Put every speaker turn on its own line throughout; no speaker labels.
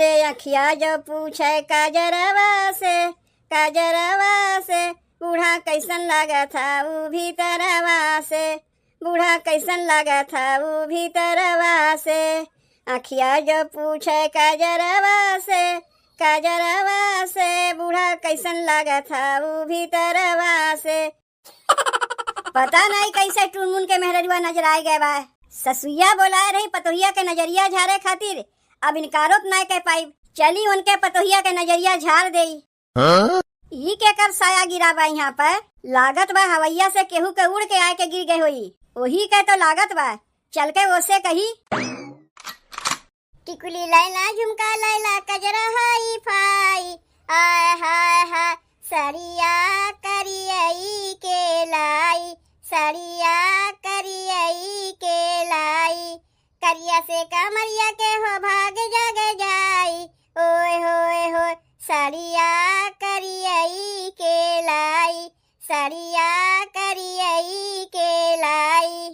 अरे अखिया जो पूछे काजरवा से बूढ़ा कैसन लगा था वो भीतरवा से, बूढ़ा कैसन लगा था वो भीतरवा से। अखिया जो पूछे काजरवा से बूढ़ा कैसन लगा था वो भीतरवा से। पता नहीं कैसे टुनमुन के मेहरजुआ नजर आए गए बा। ससुइया बोलाए रही पतोहिया के नजरिया झारे खातिर, अब इनकारोत नहीं कह पाई। चली उनके पतोहिया के नजरिया झाड़ देई। ई के कर साया गिरा बा यहाँ पर, लागत बा हवैया से केहू के उड़ के आए के गिर गई हुई। वही के तो लागत बा, चल के ओसे कही टिकुली लैला झुमका लैला कजरा हाई फाई, आय हाय हाय सरिया करियई के लाई, सरिया करियई के लाई। करिया से कमरिया के हो भाग जग जाई, ओए होए होए सरिया करियई के लाई, सरिया करियई के लाई।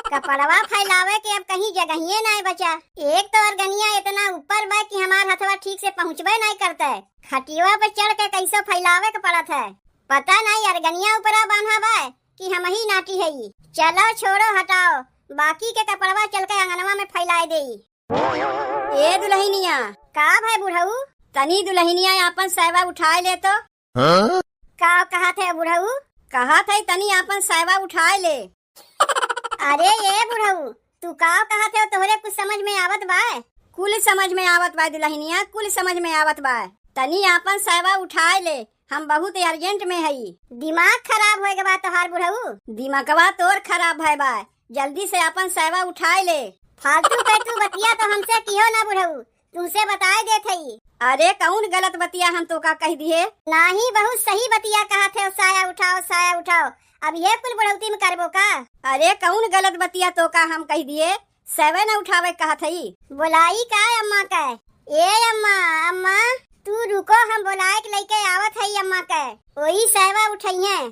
कपड़वा फैलावे के अब कहीं जगहिए नहीं बचा। एक तो अरगनिया इतना ऊपर बा कि हमार हथवा ठीक से पहुँचबे नहीं करता है। खटिया पे चढ़ के कैसे फैलावे के पड़त है। पता नहीं अरगनिया ऊपरा बांधा बा कि हम ही नाटी है। चलो छोड़ो हटाओ, बाकी के कपड़वा चल के अंगनवा में फैलाए दे। ए दुल्हनिया का भाई बुढ़ऊ, तनी दुल्हनिया अपन साइवा उठाए ले तो। का कहा थे बुढ़ऊ, कहा थे तनी अपन साइवा उठाए ले। अरे ये बुढ़ऊ तू का कहा थे, तोहरे कुछ समझ में आवत बा? कुल समझ में आवत बा दुल्हनिया, कुल समझ में आवत बा। तनी अपन साइवा उठाए ले, हम बहुत अर्जेंट में हई। दिमाग खराब हो गया तोहार बुढ़ऊ? दिमागवा तोर खराब है बा, जल्दी से अपन साइवा उठाए ले। फालतू पेटू बतिया तो हमसे कियो ना बुढ़ऊ, तुमसे बताए दे थई। अरे कौन गलत बतिया हम तो का कह दिए? नहीं बहुत सही बतिया कहा थे, साया उठाओ साया उठाओ। अब ये कुल बढ़ौती में करबो का? अरे कौन गलत बतिया तो का हम कह दिए? सेवे न उठावे कहा थई। बोलाई का अम्मा का? ए अम्मा अम्मा तू रुको, हम बोलाए के लेके आवत है अम्मा का, वही सेवा उठाइए।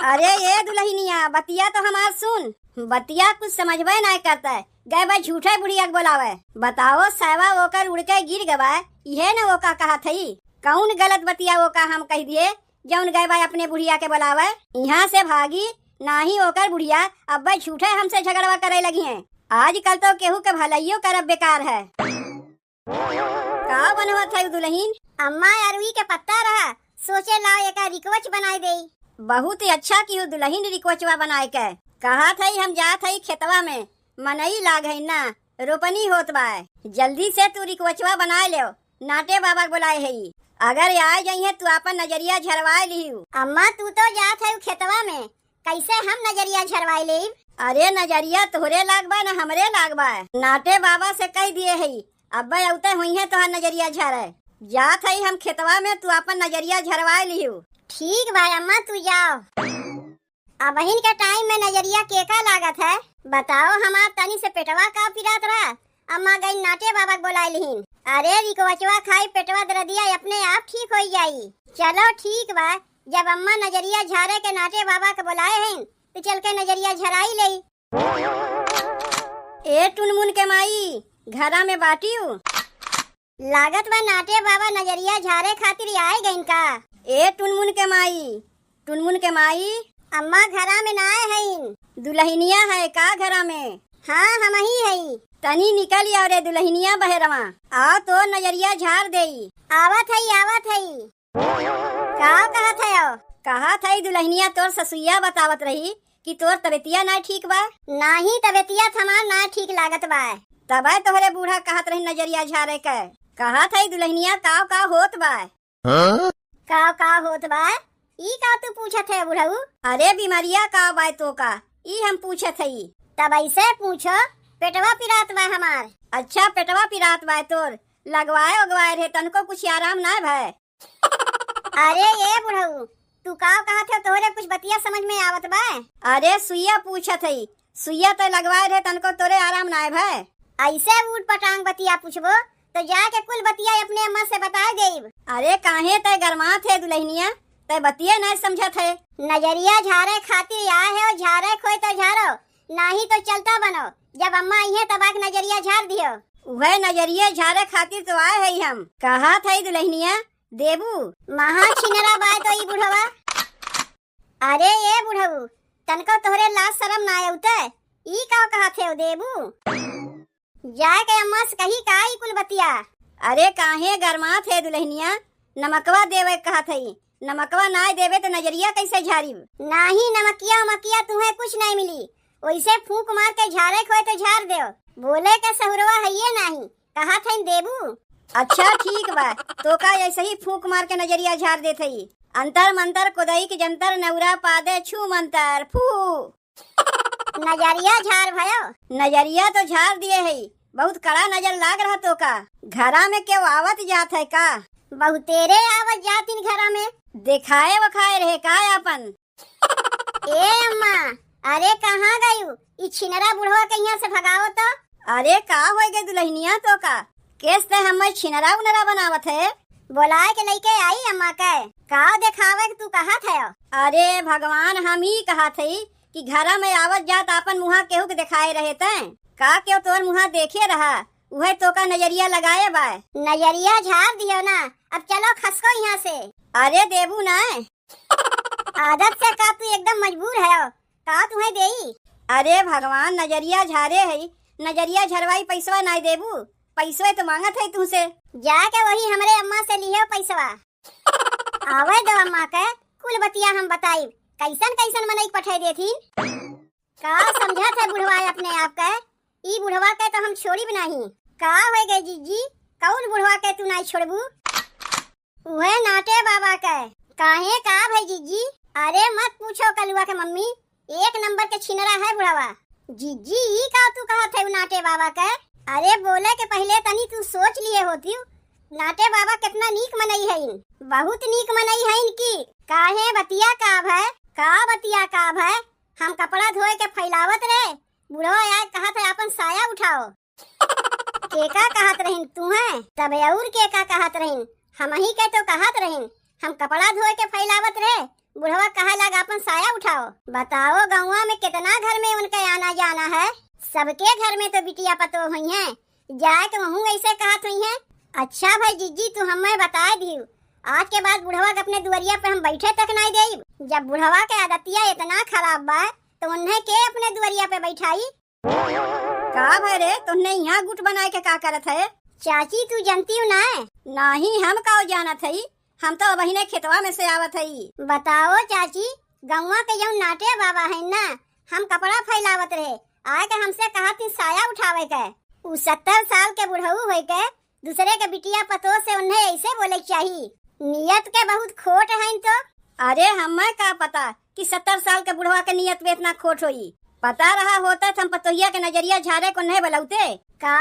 अरे ये दुल्हनिया बतिया तो हमार सुन, बतिया कुछ समझबे नहीं करता है। गए भाई झूठे बुढ़िया बोलावे। बताओ सेवा ओकर उड़ के गिर गवा, यह न वो का कहा थई। कौन गलत बतिया वो का हम कह दिए? जौन गए भाई अपने बुढ़िया के बोलावे यहाँ से भागी नाही ओकर बुढ़िया अब भाई झूठे हमसे झगड़वा करे लगी हैं। आजकल तो केहू के भलाइयो करब बेकार है। का बनवा था दुल्हन? अम्मा अरवी के पत्ता रहा, सोचे लाओ एक रिकवच बनाए दे। बहुत ही अच्छा की दुल्हन रिकवचवा बनाए के। कहा थई हम जा थई खेतवा में, मनई लाग है ना, रोपनी होत बा। जल्दी से तू रिकवचवा बनाए ले, नाटे बाबा बुलाए है। अगर आ जाइए तू अपन नजरिया झरवाए लिहू। अम्मा तू तो जात है खेतवा में, कैसे हम नजरिया झरवाए ले? अरे नजरिया तोहरे लाग बा न हमरे लाग बा। नाटे बाबा से कह दिए है अब औते हुई है तो नजरिया झरे। जात है हम खेतवा में, तू अपन नजरिया झरवाए लिहू। ठीक भाई अम्मा तू जाओ। अब बहन के टाइम में नजरिया केका लागत है बताओ? हमार तनी से पेटवा का पिरात रहा, अम्मा गई नाटे बाबा बोला लिहिन। अरे रिकवचवा खाई पेटवा दर्दिया अपने आप ठीक हो जाई। चलो ठीक बा, जब अम्मा नजरिया झारे के नाटे बाबा के बुलाए हैं तो चल के नजरिया झराई ले। ए टुनमुन के माई घरा में बाटियो, लागत बा नाटे बाबा नजरिया झारे खातिर आए गईन का? ए टुनमुन के माई, टुनमुन के माई अम्मा घरा में ना आए हैं। दुल्हनिया है का घरा में? हाँ हम ही है। तनी निकल आओ रे दुल्हनिया बहरवा, आओ तो नजरिया झाड़ देई। आवत है का कहत है? कहा था दुल्हनिया तोर ससुइया बतावत रही कि तोर तबेतिया ना ठीक बा। नाही तबेतिया हमार ना ठीक लागत बा, तबे तोहरे बूढ़ा कहत रही नजरिया झाड़े के। कहा था दुल्हनिया काव का होत बा? काव का होत बा? ई का तू पूछत है बुढ़ऊ? अरे बीमारिया का बा तो का ई हम पूछत हई। तब ऐसे पूछो, पेटवा पिरात बा हमार। अच्छा पेटवा पिरात बा तोर, लगवाए उगवाए रहे तनको कुछ आराम ना भय। अरे ये बुढ़ऊ तू का कहत है, तोहरे कुछ बतिया समझ में आवत बा? अरे सुइया पूछत हई, सुइया तो लगवाए रहे तनको तोरे आराम ना भय। ऐसे उठ पटांग बतिया पूछबो तो जाके कुल बतिया अपने अम्मा से बताए देब। अरे काहे तय गरमा थे दुल्हनिया, तय बतिया नहीं समझत है। नजरिया झारे खातिर आए है और झारे खोए तो झारो, नहीं तो चलता बनो। जब अम्मा आई है तब आके नजरिया झाड़ दियो।
वह नजरिए झारे खातिर तो आए है हम। कहा था दुल्हनिया देबू
महा छिनरा बाय तो ई बुढ़वा। अरे ये बुढ़ऊ तनको तोहरे लाज शरम ना आउते ई का कहा थे देबू? जाए के अम्मा से कही का ई कुल बतिया।
अरे काहे गरमा थे दुल्हनिया, नमकवा देवे कहा थई, नमकवा ना देवे तो नजरिया कैसे झारी?
नाही नमकिया मकिया तुम्हें कुछ नहीं मिली, वैसे फूंक मार के झारे खोए तो झार दो। बोले के सहुरवा है ये नहीं कहा था देबू।
अच्छा ठीक बा, तो का ऐसे ही फूंक मार के नजरिया झार दे थई। अंतर मंतर कुदई के जंतर नौरा पादे छू मंतर फू।
नजरिया झार भयो?
नजरिया तो झार दिए है, बहुत कड़ा नजर लाग रहा तो का। घरा में क्यों आवत जात है का?
बहुतेरे आवत जातिन घरा में।
दिखाए वखाए रहे का अपन?
ए अम्मा अरे कहाँ गयू? ई छिनरा बुढ़वा के यहाँ से भगाओ तो।
अरे का हो गए दुल्हनिया तो का? केस ते हमें छिनरा उनरा बनावत है।
बोलाए के लेके आई अम्मा के का दिखावे तू कहा थे?
अरे भगवान हम ही कहा थी कि घरा में आवत जात अपन मुहा केहू के दिखाए रहे थे का? क्यों तोर मुहा देखे रहा वह तो का नजरिया लगाए बा।
नजरिया झाड़ दियो ना, अब चलो खसको यहाँ से।
अरे देबू ना
आदत से का तू एकदम मजबूर है का तुम्हें देई?
अरे भगवान नजरिया झारे है, नजरिया झरवाई पैसवा नहीं देबू? पैसवा तो मांगत है तुमसे।
जाके वही हमरे अम्मा से लियो पैसवा। आवे दो अम्मा के कुल बतिया हम बताई कैसन कैसन मनई पठाई देथी। का समझा थे बुढ़वा अपने आप के? ई बुढ़वा के तो हम छोड़ी नहीं। का हो गए जीजी कौन बुढ़वा के तू नहीं छोड़बू? वह नाटे बाबा के। काहे का भाई जीजी? अरे मत पूछो कलुआ के मम्मी, एक नंबर के छिनरा है बुढ़वा। जीजी ई का तू कहा थे नाटे बाबा के? अरे बोले के पहले तनी तू सोच लिए होती नाटे बाबा कितना नीक मनई है, बहुत नीक मनई है इनकी। काहे बतिया काब है? का बतिया काब है? हम कपड़ा धोए के फैलावत रहे, बुढ़वा यार कहा था अपन साया उठाओ। केका कहत रहीन तू है तब और केका कहत रहीन? हम ही के तो कहत रहीन हम कपड़ा धोए के फैलावत रहे, बुढ़वा कहा लगा अपन साया उठाओ। बताओ गाँव में कितना घर में उनका आना जाना है, सबके घर में तो बिटिया पतो हुई है, जाए के वहू ऐसे कहत हुई है। अच्छा भाई जीजी तू हमें बता दी, आज के बाद बुढ़वा के अपने दुआरिया पे हम बैठे तक नहीं देई। जब बुढ़वा के आदतिया इतना खराब बा तो उन्हें के अपने दुआरिया पे बैठाई?
का भाई रे तुमने यहाँ गुट बनाए के का करत है?
चाची तू जानती हूँ ना?
नहीं हम का जानत है, हम तो बहिने खेतवा में से आवत है।
बताओ चाची गौवा के जो नाटे बाबा है ना, हम कपड़ा फैलावत रहे, आए के हमसे कहा थी साया उठावे के। उ 70 साल के बुढ़ऊ हो के दूसरे के बिटिया पतो से उन्हें ऐसे बोले चाहिए, नियत के बहुत खोट है तो।
अरे हमें का पता कि 70 साल के बुढ़वा के नियत में इतना खोट होई? पता रहा होता तो हम पतोहिया के नजरिया झारे को नहीं बुलाते
का?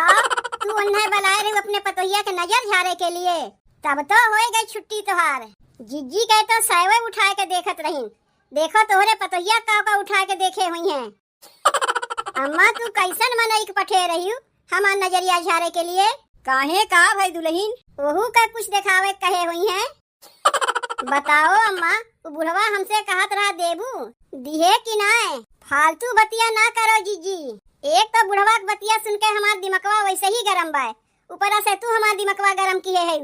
तू उन्हें बुलाए रहे अपने पतोहिया के नजर झारे के लिए, तब तो हो गई छुट्टी तोहार। जीजी कहे तो सावे उठाए के देखत रही, देखो तोहरे पतोहिया का उठा के देखे हुई हैं। अम्मा तू कैसन मनई पठे रही हमार नजरिया झारे के लिए?
काहे का भाई दुल्हन?
ओहू का कुछ दिखावे कहे हुई हैं? बताओ अम्मा बुढ़वा हमसे कहत रहा देबू दिहे कि नाय? फालतू बतिया ना करो जीजी, एक तो बुढ़वा के बतिया सुन के हमार दिमकवा वैसे ही गरम बा, ऊपर से तू हमार दिमकवा गरम किए है।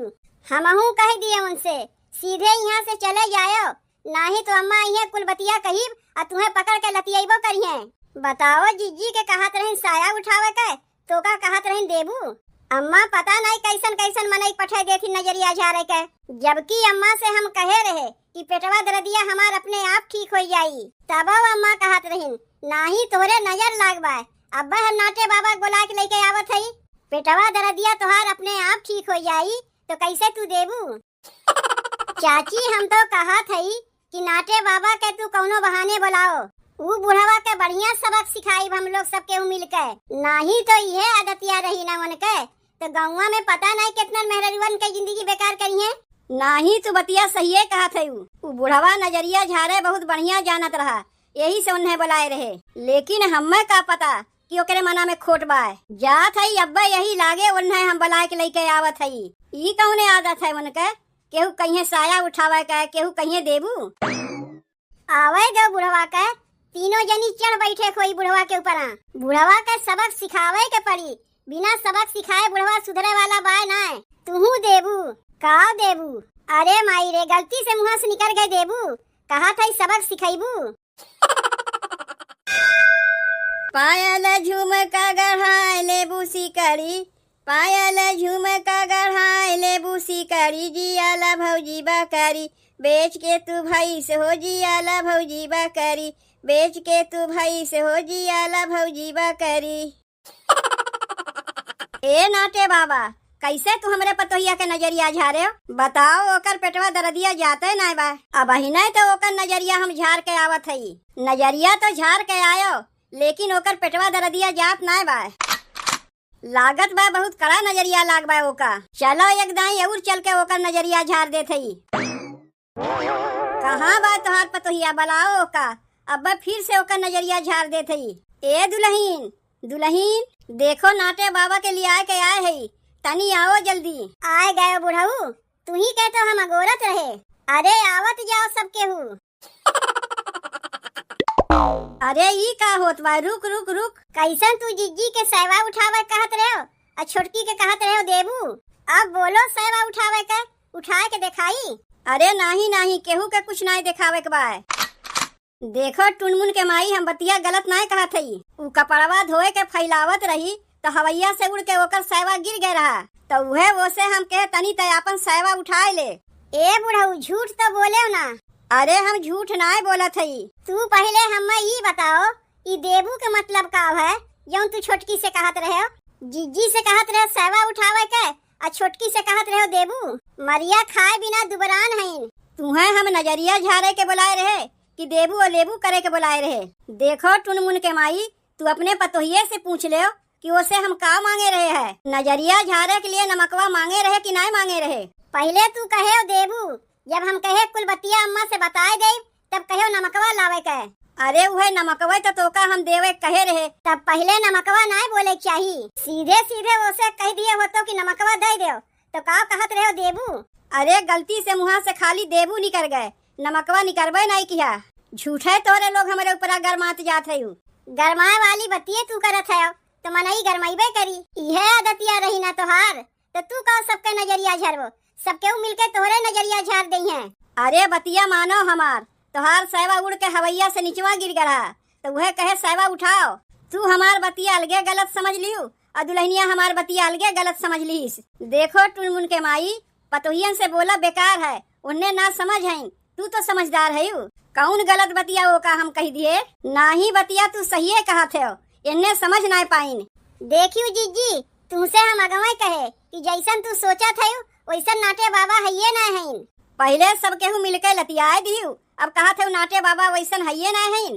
हमहू कह दिए उनसे सीधे यहाँ से चले जाओ, नहीं तो अम्मा ये कुल बतिया कही और तुम्हें पकड़ के लतियाबो करिए। बताओ जीजी के कहत रही साया उठावे के तो का कहत रही देबू? अम्मा पता नहीं कैसन कैसन मनई पठे देती नजरिया झारे के, जबकि अम्मा से हम कहे रहे कि पेटवा दर्दिया हमार अपने आप ठीक हो जाई, तब अम्मा कहत रही नाही तोहरे नजर लागबा। अब हम नाटे बाबा बुला के लेके आवत हई, पेटवा दर्दिया तोहार अपने आप ठीक हो जाई तो कैसे तू देबू? चाची हम तो कहत हई कि नाटे बाबा के तू कौनो बहाने बुलाओ, वो बुढ़वा के बढ़िया सबक सिखाई हम लोग सबके मिल के, नहीं तो ये आदतिया रही ना उनके तो गाँव में पता नहीं कितना मेहरवन के जिंदगी बेकार करी है।
नहीं तू बतिया सही है कहा थे, वो बुढ़वा नजरिया झारे बहुत बढ़िया जानत रहा, यही से उन्हें बुलाए रहे, लेकिन हमें का पता कि ओकरे मना में खोट बा। जात है अब्बा यही लागे उन्हें हम बुलाए के लेके आवत है। ई कौने आदत है उनके? केहू कहीं साया उठावे के, केहू कहीं देबू।
आवे दो बुढ़वा के, तीनों जनी चढ़ बैठे कोई बुढ़वा के ऊपर, बुढ़वा के सबक सिखावे के पड़ी, बिना सबक सिखाए बुढ़वा सुधरे वाला बाय ना है। तूहू देबू का देबू? अरे माई रे, गलती से मुँह से निकल गए देबू, कहा था सबक सिखाइबू।
पायल झुमका गढ़ाए लेबू सिकड़ी, पायल झुमका गढ़ाए लेबू सिकड़ी, जियाला भौजी बकरी बेच के तू भाई से हो, जियाला भौजी बकरी बेच के तू भाई से हो, जियाला भौजी बकरी। ए नाटे बाबा, कैसे तू हमरे पतोहिया के नजरिया झारे हो? बताओ, ओकर पेटवा दर्दिया जाते ना बा? अब ही नहीं तो ओकर नजरिया हम झाड़ के आवत हई। नजरिया तो झाड़ के आयो, लेकिन ओकर पेटवा दर्दिया जात ना बा। लागत बा बहुत कड़ा नजरिया लाग बा ओका। चलो एक दाई और चल के ओकर नजरिया झाड़ देत हई। कहाँ बा तोहार पतोहिया? बुलाओ ओका, अब फिर से ओकर नजरिया झाड़ देत हई। ए दुल्हीन, दुल्हीन देखो, नाटे बाबा के लिए आए के आए है, तनी आओ जल्दी।
आए गए बुढ़ऊ, तू ही कह तो हम अगोरत रहे। अरे आवत जाओ सब केहू।
अरे ई का होत बा? रुक रुक रुक।
कैसन तू जिज्जी के सैवा उठावे कहत रहे हो, और छोटकी के कहत रहे हो देबू? अब बोलो, सैवा उठावे के, उठा के दिखाई।
अरे नहीं नहीं, केहू के कुछ नहीं दिखावे के बा। देखो टुनमुन के माई, हम बतिया गलत नहीं कहत हई। उ कपड़वा धोए के फैलावत रही तो हवैया से उड़ के ओकर सैवा गिर गए रहा, तो उहे वो से हम कहे तनी तय अपन सैवा उठाए ले।
ए बुढ़ऊ, झूठ तो बोले ना।
अरे हम झूठ नहीं बोलत हई।
तू पहले हमें ये बताओ, ई देबू के मतलब का है? जो तू छोटकी से कहत रहे हो, जिज्जी से कहत रहे सैवा उठावे के, और छोटकी से कहत रहे देबू। मरिया खाए बिना दुबरान है।
तुम्हें हम नजरिया झाड़े के बुलाए रहे कि देबू और लेबू करे के बुलाए रहे? देखो टुनमुन के माई, तू अपने पतोहिये से पूछ ले कि उसे हम का मांगे रहे हैं। नजरिया झाड़े के लिए नमकवा मांगे रहे कि नहीं मांगे रहे?
पहले तू कहे हो देबू, जब हम कहे कुल बतिया अम्मा से बताए दे, तब कहे नमकवा लावे के।
अरे वह नमकवा तो तोका हम देवे कहे रहे।
तब पहले नमकवा नहीं बोले चाहिए, सीधे सीधे उसे कह दिए हो तो कि नमकवा दे दो, तो का कहत रहे हो देबू?
अरे गलती से मुँह से खाली देबू निकल गए, नमकवा निकलबे नहीं किया। झूठे तोरे लोग हमारे ऊपर गरमात जात है।
गरमाए वाली बतिये तू करत है, तो मनई गरमाइबे करी। यह आदतिया रही ना तोहार, तो तू का सबके नजरिया झरबो, सबके मिलके तोहरे नजरिया झाड़ दई है।
अरे बतिया मानो हमार, तोहार सैवा उड़ के हवैया से नीचवा गिर गया, तो वह कहे सैवा उठाओ। तू हमार बतिया अलगे गलत समझ लियो, और दुल्हनिया हमार बतिया अलगे गलत समझ लीस। देखो टुनमुन के माई, पतोहियन से बोला बेकार है, उन्हें ना समझ है। तू तो समझदार है, कौन गलत बतिया वो का हम कह दिए? ना ही बतिया तू सही कहा थे, इन्हें समझ ना पाइन।
देखियो जिज्जी, तुमसे हम अगवे कहे कि जैसन तू सोचा था वैसन नाटे बाबा है ना है।
पहले सब केहू मिलके लतियाए दियो, अब कहा थे नाटे बाबा वैसन है ना है।